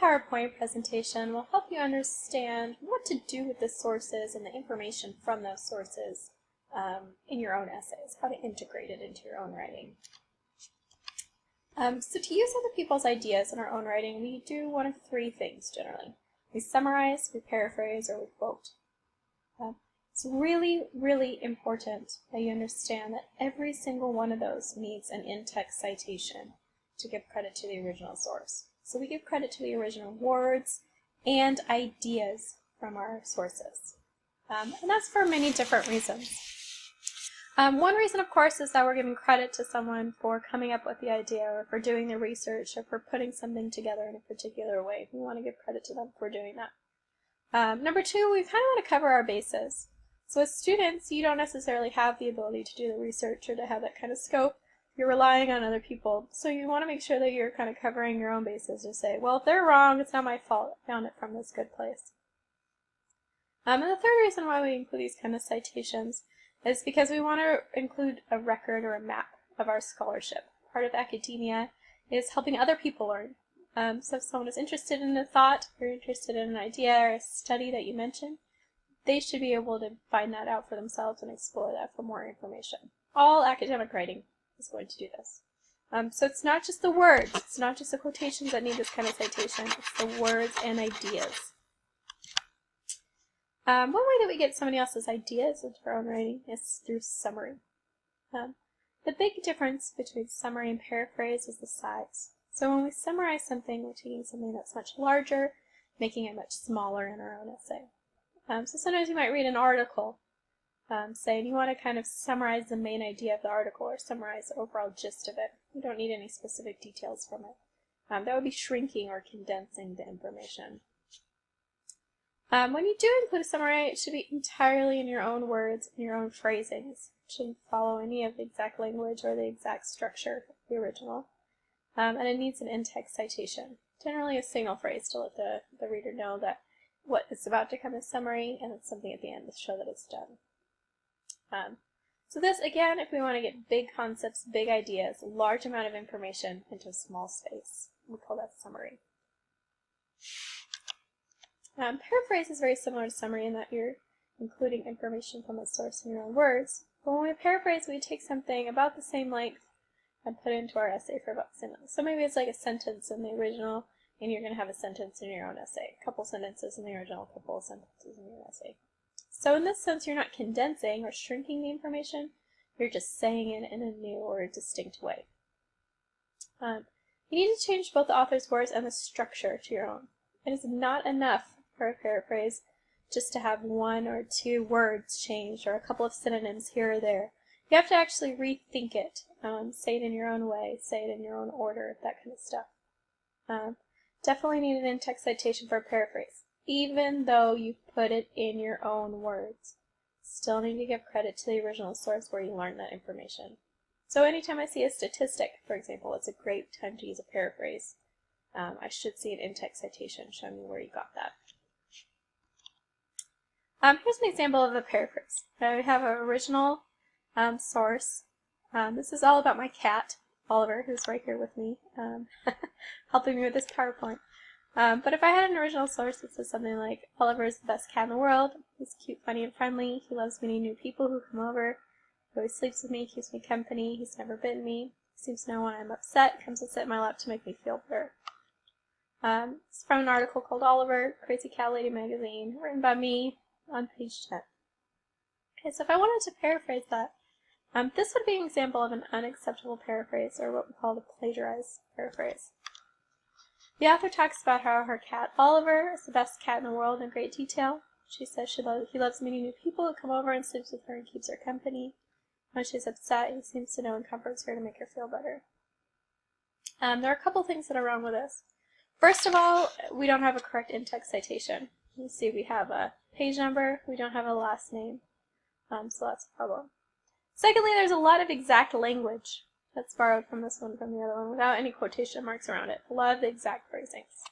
PowerPoint presentation will help you understand what to do with the sources and the information from those sources in your own essays, how to integrate it into your own writing. So to use other people's ideas in our own writing, we do one of three things generally. We summarize, we paraphrase, or we quote. It's really, really important that you understand that every single one of those needs an in-text citation to give credit to the original source. So we give credit to the original words and ideas from our sources. And that's for many different reasons. One reason, of course, is that we're giving credit to someone for coming up with the idea, or for doing the research, or for putting something together in a particular way. We want to give credit to them for doing that. Number two, we kind of want to cover our bases. So as students, you don't necessarily have the ability to do the research or to have that kind of scope. You're relying on other people. So you want to make sure that you're kind of covering your own bases to say, well, if they're wrong, it's not my fault. I found it from this good place. And the third reason why we include these kind of citations is because we want to include a record or a map of our scholarship. Part of academia is helping other people learn. So if someone is interested in a thought, or interested in an idea or a study that you mentioned, they should be able to find that out for themselves and explore that for more information. All academic writing is going to do this. So it's not just the words, it's not just the quotations that need this kind of citation, it's the words and ideas. One way that we get somebody else's ideas into our own writing is through summary. The big difference between summary and paraphrase is the size. So when we summarize something, we're taking something that's much larger, making it much smaller in our own essay. So sometimes you might read an article, say, and you want to kind of summarize the main idea of the article or summarize the overall gist of it. You don't need any specific details from it. That would be shrinking or condensing the information. When you do include a summary, it should be entirely in your own words and your own phrasings. It shouldn't follow any of the exact language or the exact structure of the original. And it needs an in-text citation, generally a single phrase to let the reader know that what is about to come is summary, and it's something at the end to show that it's done. So this, again, if we want to get big concepts, big ideas, a large amount of information into a small space, we call that summary. Paraphrase is very similar to summary in that you're including information from a source in your own words. But when we paraphrase, we take something about the same length and put it into our essay for about the same length. So maybe it's like a sentence in the original, and you're going to have a sentence in your own essay. A couple sentences in the original, a couple of sentences in your essay. So in this sense, you're not condensing or shrinking the information, you're just saying it in a new or a distinct way. You need to change both the author's words and the structure to your own. It is not enough for a paraphrase just to have one or two words changed or a couple of synonyms here or there. You have to actually rethink it, say it in your own way, say it in your own order, that kind of stuff. Definitely need an in-text citation for a paraphrase. Even though you put it in your own words, still need to give credit to the original source where you learned that information. So anytime I see a statistic, for example, it's a great time to use a paraphrase. I should see an in-text citation showing me where you got that. Here's an example of a paraphrase. I have an original source. This is all about my cat, Oliver, who's right here with me, helping me with this PowerPoint. But if I had an original source that says something like, Oliver is the best cat in the world, he's cute, funny, and friendly, he loves meeting new people who come over, he always sleeps with me, keeps me company, he's never bitten me, he seems to know when I'm upset, comes to sit in my lap to make me feel better. It's from an article called Oliver, Crazy Cat Lady magazine, written by me on page 10. Okay, so if I wanted to paraphrase that, this would be an example of an unacceptable paraphrase, or what we call a plagiarized paraphrase. The author talks about how her cat Oliver is the best cat in the world in great detail. She says he loves meeting new people who come over and sleeps with her and keeps her company. When she's upset, he seems to know and comforts her to make her feel better. There are a couple things that are wrong with this. First of all, we don't have a correct in-text citation. You see we have a page number, we don't have a last name, so that's a problem. Secondly, there's a lot of exact language that's borrowed from this one from the other one without any quotation marks around it. A lot of the exact phrasings.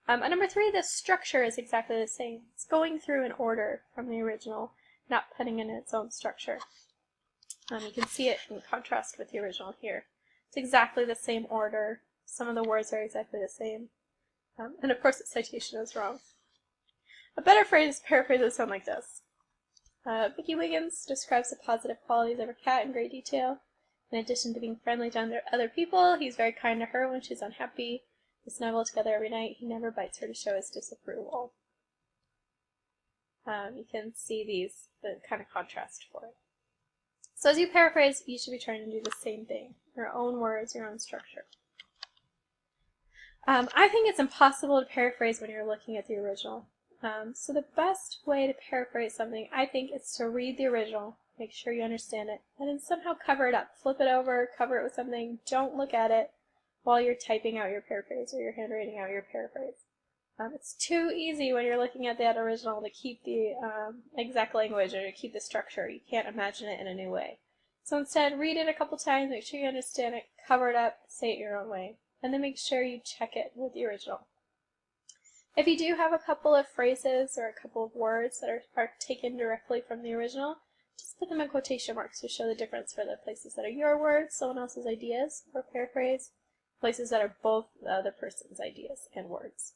And number three, the structure is exactly the same. It's going through an order from the original, not putting in its own structure. You can see it in contrast with the original here. It's exactly the same order. Some of the words are exactly the same. And of course the citation is wrong. A better phrase paraphrases sound like this. Vicky Wiggins describes the positive qualities of her cat in great detail. In addition to being friendly to other people, he's very kind to her when she's unhappy. They snuggle together every night. He never bites her to show his disapproval. You can see the kind of contrast for it. So as you paraphrase, you should be trying to do the same thing. Your own words, your own structure. I think it's impossible to paraphrase when you're looking at the original. So the best way to paraphrase something, I think, is to read the original, make sure you understand it, and then somehow cover it up. Flip it over, cover it with something. Don't look at it while you're typing out your paraphrase or you're handwriting out your paraphrase. It's too easy when you're looking at that original to keep the exact language or to keep the structure. You can't imagine it in a new way. So instead, read it a couple times, make sure you understand it, cover it up, say it your own way, and then make sure you check it with the original. If you do have a couple of phrases or a couple of words that are taken directly from the original, just put them in quotation marks to show the difference for the places that are your words, someone else's ideas, or paraphrase, places that are both the other person's ideas and words.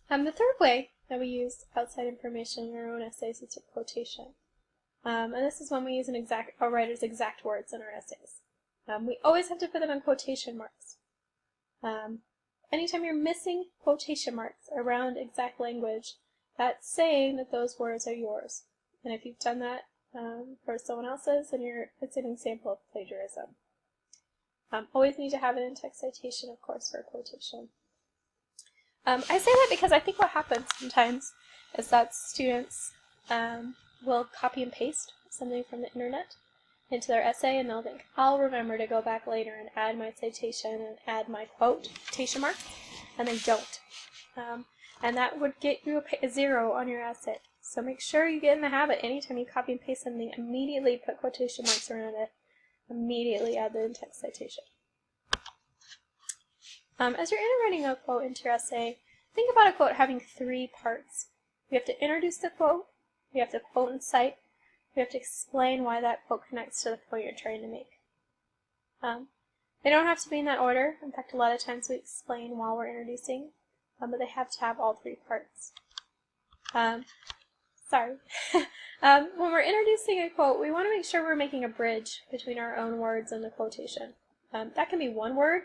The third way that we use outside information in our own essays is quotation. And this is when we use a writer's exact words in our essays. We always have to put them in quotation marks. Anytime you're missing quotation marks around exact language, that's saying that those words are yours. And if you've done that for someone else's, then it's an example of plagiarism. Always need to have an in-text citation, of course, for a quotation. I say that because I think what happens sometimes is that students will copy and paste something from the internet into their essay, and they'll think, I'll remember to go back later and add my citation and add my quotation marks, and they don't. And that would get you a 0 on your essay. So make sure you get in the habit, anytime you copy and paste something, immediately put quotation marks around it, immediately add the in-text citation. As you're integrating a quote into your essay, think about a quote having 3 parts. You have to introduce the quote, you have to quote and cite, you have to explain why that quote connects to the point you're trying to make. They don't have to be in that order. In fact, a lot of times we explain while we're introducing, but they have to have all 3 parts. When we're introducing a quote, we want to make sure we're making a bridge between our own words and the quotation. That can be 1 word,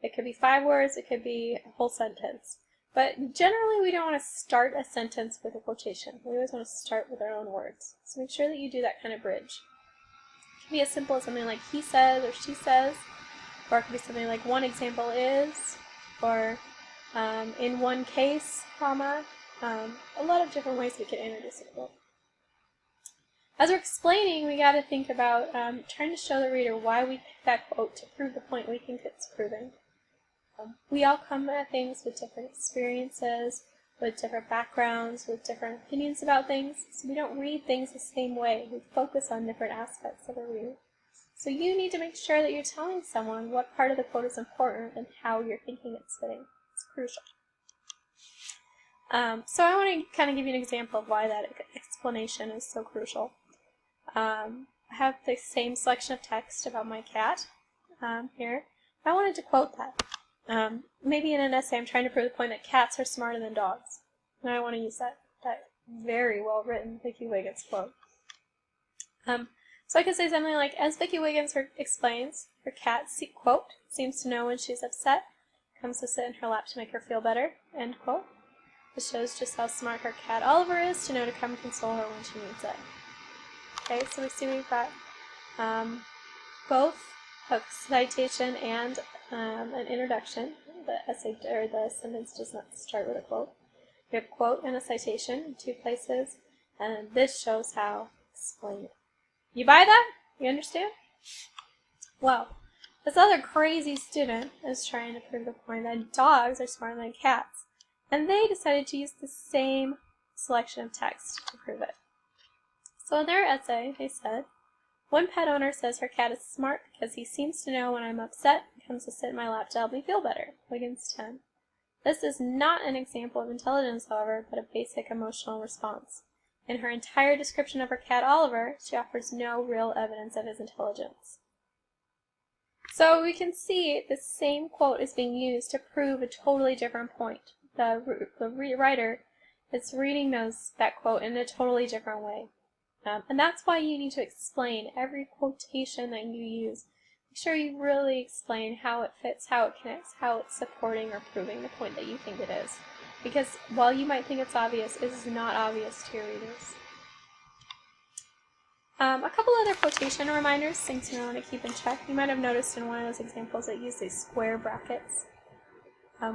it could be 5 words, it could be a whole sentence. But generally we don't want to start a sentence with a quotation. We always want to start with our own words. So make sure that you do that kind of bridge. It can be as simple as something like he says or she says, or it could be something like one example is, or in one case, comma. A lot of different ways we can introduce a quote. As we're explaining, we got to think about trying to show the reader why we picked that quote to prove the point we think it's proving. We all come at things with different experiences, with different backgrounds, with different opinions about things, so we don't read things the same way. We focus on different aspects of a reading. So you need to make sure that you're telling someone what part of the quote is important and how you're thinking it's fitting. It's crucial. So I want to kind of give you an example of why that explanation is so crucial. I have the same selection of text about my cat here. I wanted to quote that. Maybe in an essay I'm trying to prove the point that cats are smarter than dogs. And I want to use that very well written Vicky Wiggins quote. So I could say something like, as Vicky Wiggins explains, her cat, quote, seems to know when she's upset, comes to sit in her lap to make her feel better, end quote. This shows just how smart her cat Oliver is to know to come console her when she needs it. Okay, so we see we've got both a citation and an introduction. The essay or the sentence does not start with a quote. We have a quote and a citation in 2 places, and this shows how. Explain it. You buy that? You understand? Well, this other crazy student is trying to prove the point that dogs are smarter than cats, and they decided to use the same selection of text to prove it. So in their essay, they said, one pet owner says her cat is smart because he seems to know when I'm upset and comes to sit in my lap to help me feel better. Wiggins 10. This is not an example of intelligence, however, but a basic emotional response. In her entire description of her cat Oliver, she offers no real evidence of his intelligence. So we can see the same quote is being used to prove a totally different point. The writer is reading that quote in a totally different way. And that's why you need to explain every quotation that you use. Make sure you really explain how it fits, how it connects, how it's supporting or proving the point that you think it is. Because while you might think it's obvious, it is not obvious to your readers. A couple other quotation reminders, things you want to keep in check. You might have noticed in one of those examples that use these square brackets.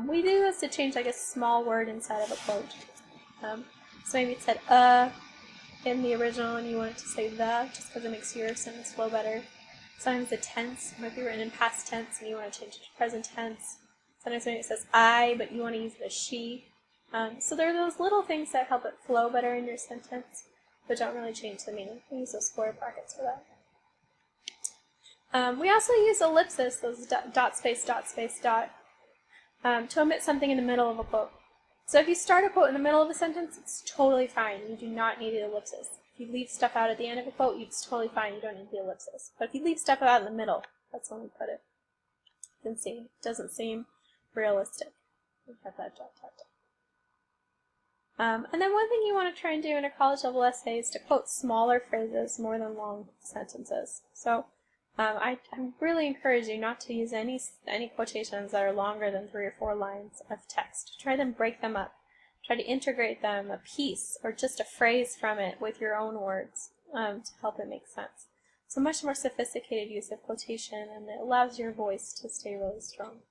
We do this to change like a small word inside of a quote. So maybe it said in the original and you want it to say the, just because it makes your sentence flow better. Sometimes the tense might be written in past tense and you want to change it to present tense. Sometimes maybe it says I, but you want to use it as she. So there are those little things that help it flow better in your sentence, but don't really change the meaning. We use those square brackets for that. We also use ellipsis, those dot, space, dot, to omit something in the middle of a quote. So if you start a quote in the middle of a sentence, it's totally fine. You do not need the ellipsis. If you leave stuff out at the end of a quote, it's totally fine. You don't need the ellipsis. But if you leave stuff out in the middle, that's when we put it. You can see it doesn't seem realistic. We have that dot, dot, dot. And then one thing you want to try and do in a college level essay is to quote smaller phrases more than long sentences. So I really encourage you not to use any quotations that are longer than 3 or 4 lines of text. Try to break them up. Try to integrate them, a piece or just a phrase from it with your own words to help it make sense. So much more sophisticated use of quotation, and it allows your voice to stay really strong.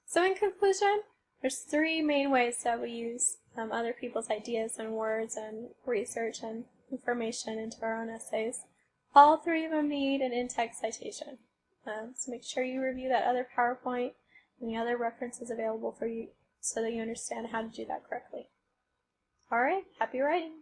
So in conclusion, there's 3 main ways that we use other people's ideas and words and research and information into our own essays. All 3 of them need an in-text citation. So make sure you review that other PowerPoint and the other references available for you so that you understand how to do that correctly. Alright, happy writing!